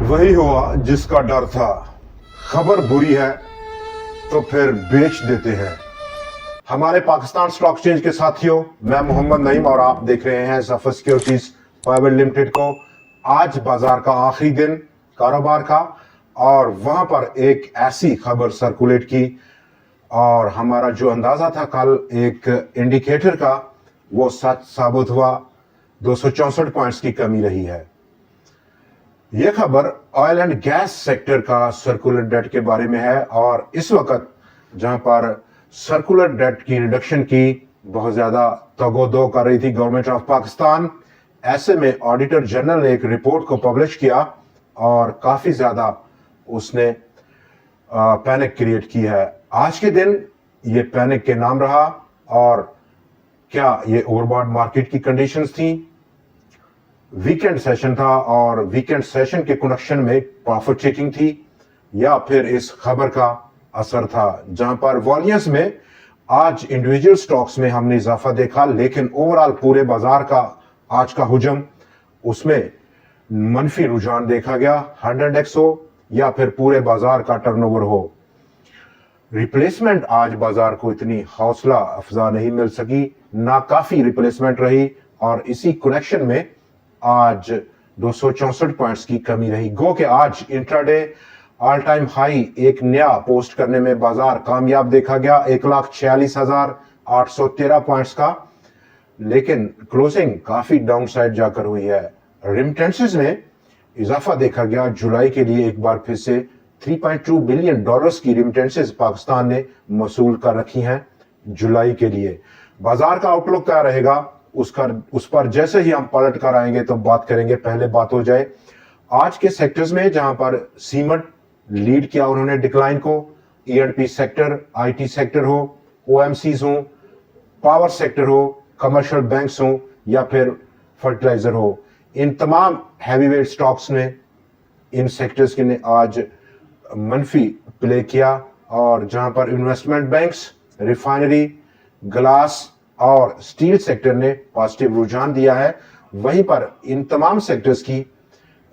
वही हुआ जिसका डर था। खबर बुरी है तो फिर बेच देते हैं। हमारे पाकिस्तान स्टॉक एक्सचेंज के साथियों, मैं मोहम्मद नईम और आप देख रहे हैं ज़फर सिक्योरिटीज प्राइवेट लिमिटेड को। आज बाजार का आखिरी दिन कारोबार का, और वहां पर एक ऐसी खबर सर्कुलेट की और हमारा जो अंदाजा था कल एक इंडिकेटर का, वो सच साबित हुआ। 264 पॉइंट्स की कमी रही है। यह खबर ऑयल एंड गैस सेक्टर का सर्कुलर डेट के बारे में है, और इस वक्त जहां पर सर्कुलर डेट की रिडक्शन की बहुत ज्यादा तगोदो कर रही थी गवर्नमेंट ऑफ पाकिस्तान, ऐसे में ऑडिटर जनरल ने एक रिपोर्ट को पब्लिश किया और काफी ज्यादा उसने पैनिक क्रिएट की है। आज के दिन ये पैनिक के नाम रहा, और क्या ये ओवरबॉट मार्केट की कंडीशंस थी? वीकेंड सेशन था और वीकेंड सेशन के कनेक्शन में प्रॉफिट चेकिंग थी, या फिर इस खबर का असर था जहां पर वॉल्यूम्स में आज इंडिविजुअल स्टॉक्स में हमने इजाफा देखा, लेकिन ओवरऑल पूरे बाजार का आज का हुजम उसमें मनफी रुझान देखा गया। 100x हो या फिर पूरे बाजार का टर्नओवर हो, रिप्लेसमेंट आज बाजार को इतनी हौसला अफजा नहीं मिल सकी, ना काफी रिप्लेसमेंट रही, और इसी कनेक्शन में आज 264 पॉइंट्स की कमी रही। गो के आज इंट्राडे ऑल टाइम हाई एक नया पोस्ट करने में बाजार कामयाब देखा गया, 1,46,813 पॉइंट्स का, लेकिन क्लोजिंग काफी डाउन साइड जाकर हुई है। रिमिटेंसेस में इजाफा देखा गया। जुलाई के लिए एक बार फिर से $3.2 बिलियन की रिमिटेंसेस पाकिस्तान ने मसूल कर रखी हैं जुलाई के लिए। बाजार का आउटलुक क्या रहेगा उस पर जैसे ही हम पलट कर आएंगे तो बात करेंगे। पहले बात हो जाए आज के सेक्टर्स में, जहां पर सीमेंट लीड किया उन्होंने डिक्लाइन को। E&P सेक्टर, IT सेक्टर हो, OMCs हो, पावर सेक्टर हो, कमर्शियल बैंक्स हो या फिर फर्टिलाइजर हो, इन तमाम हैवीवेट स्टॉक्स ने, इन सेक्टर्स के ने आज मनफी प्ले किया। और जहां पर इन्वेस्टमेंट बैंक्स, रिफाइनरी, ग्लास और स्टील सेक्टर ने पॉजिटिव रुझान दिया है, वहीं पर इन तमाम सेक्टर्स की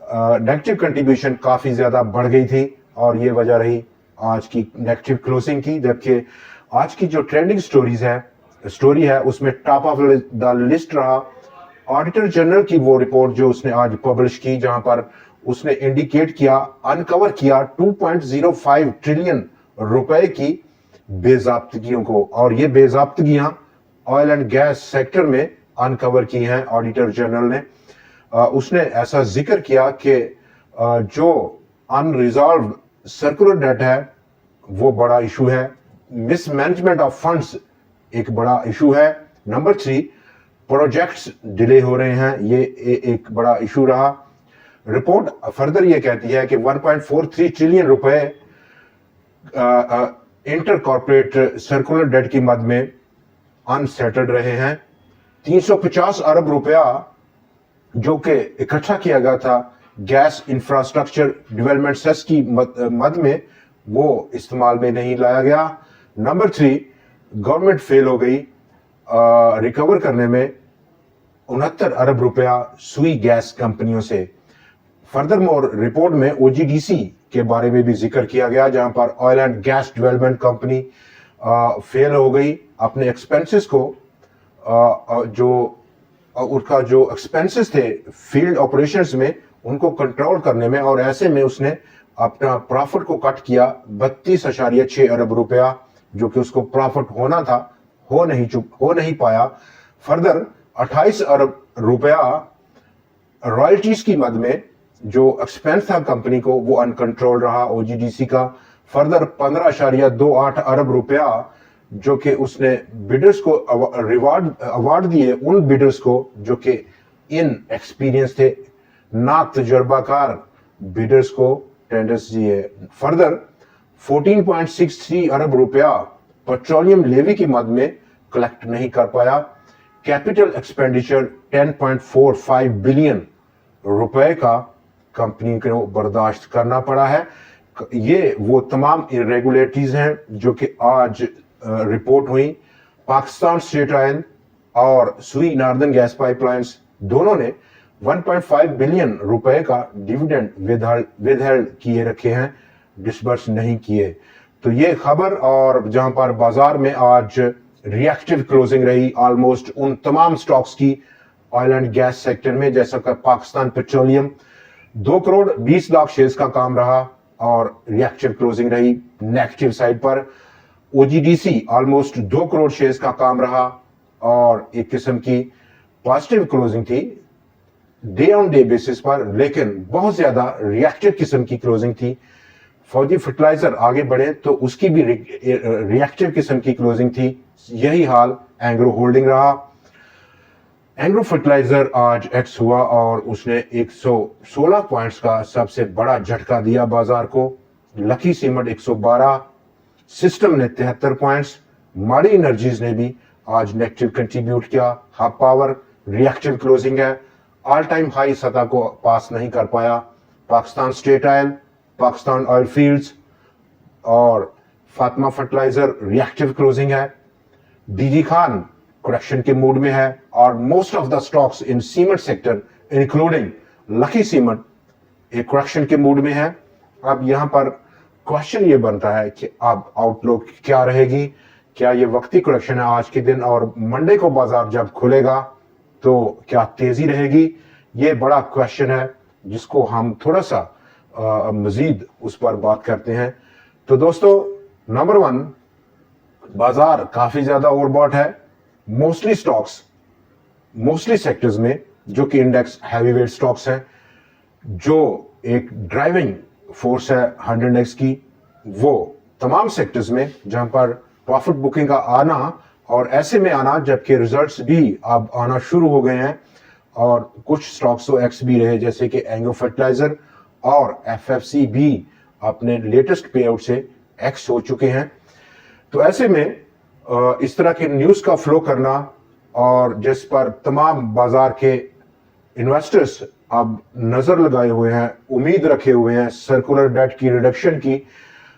नेगेटिव कंट्रीब्यूशन काफी ज्यादा बढ़ गई थी, और ये वजह रही आज की नेगेटिव क्लोजिंग की। जबकि आज की जो ट्रेंडिंग स्टोरी है उसमें टॉप ऑफ द लिस्ट रहा ऑडिटर जनरल की वो रिपोर्ट जो उसने आज पब्लिश की, जहां पर उसने इंडिकेट किया, अनकवर किया 2.05 ट्रिलियन रुपए की बेजाब्तगियों को, और ये बेजाब्तगियां ऑयल एंड गैस सेक्टर में अनकवर की हैं ऑडिटर जनरल ने। उसने ऐसा जिक्र किया कि जो अनरिजॉल्व सर्कुलर डेट है वो बड़ा इशू है, मिसमैनेजमेंट ऑफ फंड्स एक बड़ा इशू है, नंबर 3 प्रोजेक्ट्स डिले हो रहे हैं, ये एक बड़ा इशू रहा। रिपोर्ट फर्दर ये कहती है कि 1.43 ट्रिलियन रुपए इंटर कॉर्पोरेट सर्कुलर डेट की मद में अनसेटल्ड रहे हैं। 350 अरब रुपया जो कि इकट्ठा किया गया था गैस इंफ्रास्ट्रक्चर डेवलपमेंट सेस की मद में, वो इस्तेमाल में नहीं लाया गया। नंबर 3 गवर्नमेंट फेल हो गई रिकवर करने में 69 अरब रुपया सुई गैस कंपनियों से। फर्दर मोर रिपोर्ट में OGDC के बारे में भी जिक्र किया गया, जहां पर oil and gas development company fail हो गई अपने एक्सपेंसेस को, जो उसका जो एक्सपेंसेस थे फील्ड ऑपरेशंस में उनको कंट्रोल करने में, और ऐसे में उसने अपना प्रॉफिट को कट किया 32.6 अरब रुपया, जो कि उसको प्रॉफिट होना था, हो नहीं पाया। फर्दर 28 अरब रुपया रॉयल्टीज की मद में जो एक्सपेंस था कंपनी को, वो अनकंट्रोल रहा OGDC का। फर्दर 15.28 अरब रुपया जो कि उसने बिडर्स को अवार्ड दिए उन बिडर्स को जो कि इन एक्सपीरियंस थे, ना तजुर्बाकार बिडर्स को टेंडर्स दिए। फर्दर 14.63 अरब रुपया पेट्रोलियम लेवी की मद में कलेक्ट नहीं कर पाया। कैपिटल एक्सपेंडिचर 10.45 बिलियन रुपए का कंपनी को बर्दाश्त करना पड़ा है। ये वो तमाम इरेगुलेटरीज हैं जो कि आज रिपोर्ट हुई। पाकिस्तान स्टेट ऑयल और सुई नॉर्दर्न गैस पाइपलाइंस दोनों ने 1.5 बिलियन रुपए का डिविडेंड विदहेल्ड किए रखे हैं, डिसबर्स नहीं किए। तो ये खबर, और जहां पर बाजार में आज रिएक्टिव क्लोजिंग रही ऑलमोस्ट उन तमाम स्टॉक्स की ऑयल एंड गैस सेक्टर में, जैसा कि पाकिस्तान पेट्रोलियम 2 करोड़ 20 लाख शेयर्स का काम रहा और रिएक्टिव क्लोजिंग रही नेगेटिव साइड पर। ओजीडीसी ऑलमोस्ट 2 करोड़ शेयर्स का काम रहा और एक किस्म की पॉजिटिव क्लोजिंग थी डे ऑन डे बेसिस पर, लेकिन बहुत ज्यादा रिएक्टिव किस्म की क्लोजिंग थी। फौजी फर्टिलाइजर आगे बढ़े तो उसकी भी रिएक्टिव किस्म की क्लोजिंग थी। यही हाल एंग्रो होल्डिंग रहा। एंग्रो फर्टिलाइजर आज एक्स हुआ और उसने 116 पॉइंट्स का सबसे बड़ा झटका दिया बाजार को। लकी सीमेंट 112, सिस्टम ने 73 पॉइंट्स, माड़ी एनर्जीज ने भी आज नेगेटिव कंट्रीब्यूट किया। हब पावर रिएक्टिव क्लोजिंग है, ऑल टाइम हाई सतह को पास नहीं कर पाया। Pakistan state oil, Pakistan oil fields और फातिमा फर्टिलाइजर रिएक्टिव क्लोजिंग है। डीजी खान करेक्शन के मूड में है और most of the stocks in cement sector including lucky cement एक करेक्शन के मूड में है। अब यहां पर क्वेश्चन ये बनता है कि अब आउटलुक क्या रहेगी, क्या ये वक्ती करेक्शन है आज के दिन और मंडे को बाजार जब खुलेगा तो क्या तेजी रहेगी? ये बड़ा क्वेश्चन है जिसको हम थोड़ा सा मजीद उस पर बात करते हैं। तो दोस्तों, नंबर 1, बाजार काफी ज्यादा ओवरबॉट है। मोस्टली स्टॉक्स, मोस्टली सेक्टर्स में जो कि इंडेक्स हैवीवेट स्टॉक्स हैं, जो एक ड्राइविंग फोर्स है 100 इंडेक्स की, वो तमाम सेक्टर्स में जहां पर प्रॉफिट बुकिंग का आना और ऐसे में आना जबकि रिजल्ट्स भी अब आना शुरू हो गए हैं और कुछ स्टॉक्स तो एक्स भी रहे, जैसे कि एंग्रो फर्टिलाइजर और एफएफसी भी अपने लेटेस्ट पे आउट से एक्स हो चुके हैं। तो ऐसे में इस तरह के न्यूज का फ्लो करना और जिस पर तमाम बाजार के इन्वेस्टर्स अब नजर लगाए हुए हैं, उम्मीद रखे हुए हैं सर्कुलर डेट की रिडक्शन की।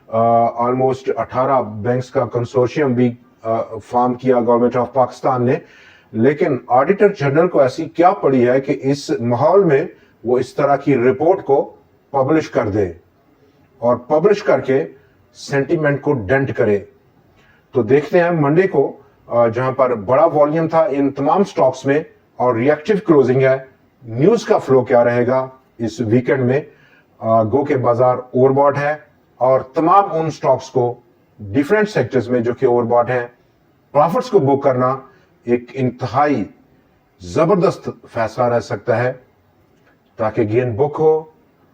ऑलमोस्ट 18 बैंक्स का कंसोर्शियम भी फॉर्म किया गवर्नमेंट ऑफ पाकिस्तान ने, लेकिन ऑडिटर जनरल को ऐसी क्या पड़ी है कि इस माहौल में वो इस तरह की रिपोर्ट को पब्लिश कर दे और पब्लिश करके सेंटीमेंट को डेंट करे। तो देखते हैं मंडे को जहां पर बड़ा वॉल्यूम था इन तमाम स्टॉक्स में और रिएक्टिव क्लोजिंग है, न्यूज का फ्लो क्या रहेगा इस वीकेंड में। गो के बाजार ओवरबॉट है और तमाम उन स्टॉक्स को डिफरेंट सेक्टर्स में जो कि ओवरबॉट है, प्रॉफिट्स को बुक करना एक इंतहाई जबरदस्त फैसला रह सकता है ताकि गेन बुक हो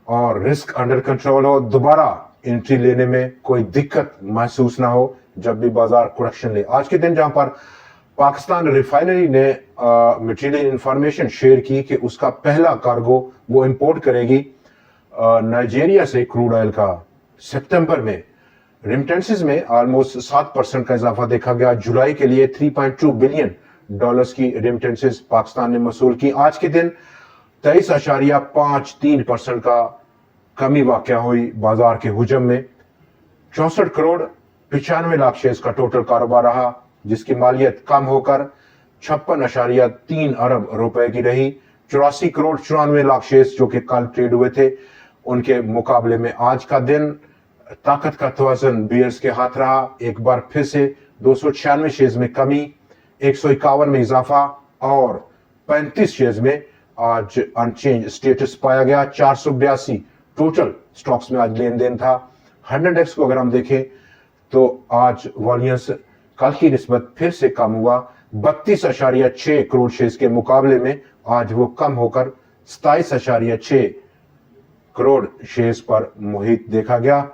और रिस्क अंडर कंट्रोल हो, दोबारा एंट्री लेने में कोई दिक्कत महसूस ना हो जब भी बाजार करेक्शन ले। आज के दिन जहां पर पाकिस्तान रिफाइनरी ने मटेरियल इंफॉर्मेशन शेयर की कि उसका पहला कार्गो वो इंपोर्ट करेगी नाइजीरिया से क्रूड ऑयल का सितंबर में। रिमिटेंसेस में ऑलमोस्ट 7% का इजाफा देखा गया। जुलाई के लिए $3.2 बिलियन की रिमिटेंसेस पाकिस्तान ने वसूल की। आज के दिन 23.53% का कमी वाकया हुई बाजार के हुजम में। 64 करोड़ 95 लाख शेयर्स का टोटल कारोबार रहा, जिसकी मालियत कम होकर 56.3 अरब रुपए की रही। 84 करोड़ 94 लाख शेयर्स जो कि कल ट्रेड हुए थे, उनके मुकाबले में आज का दिन ताकत का तवाज़ुन बियर्स के हाथ रहा। एक बार फिर से 296 शेयर्स में कमी, 151 में इजाफा और 35 शेयर्स में आज अनचेंज स्टेटस पाया गया। 482 टोटल स्टॉक्स में आज लेन देन था। 100 इंडेक्स को अगर हम देखें तो आज वॉल्यूम्स कल की निस्बत फिर से कम हुआ। 32.6 करोड़ शेयर्स के मुकाबले में आज वो कम होकर 27.6 करोड़ शेयर्स पर मुहित देखा गया।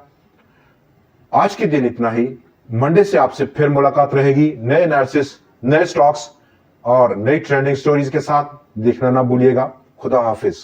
आज के दिन इतना ही। मंडे से आपसे फिर मुलाकात रहेगी नए एनालिसिस, नए स्टॉक्स और नई ट्रेंडिंग स्टोरीज के साथ। देखना ना भूलिएगा। खुदा हाफिज।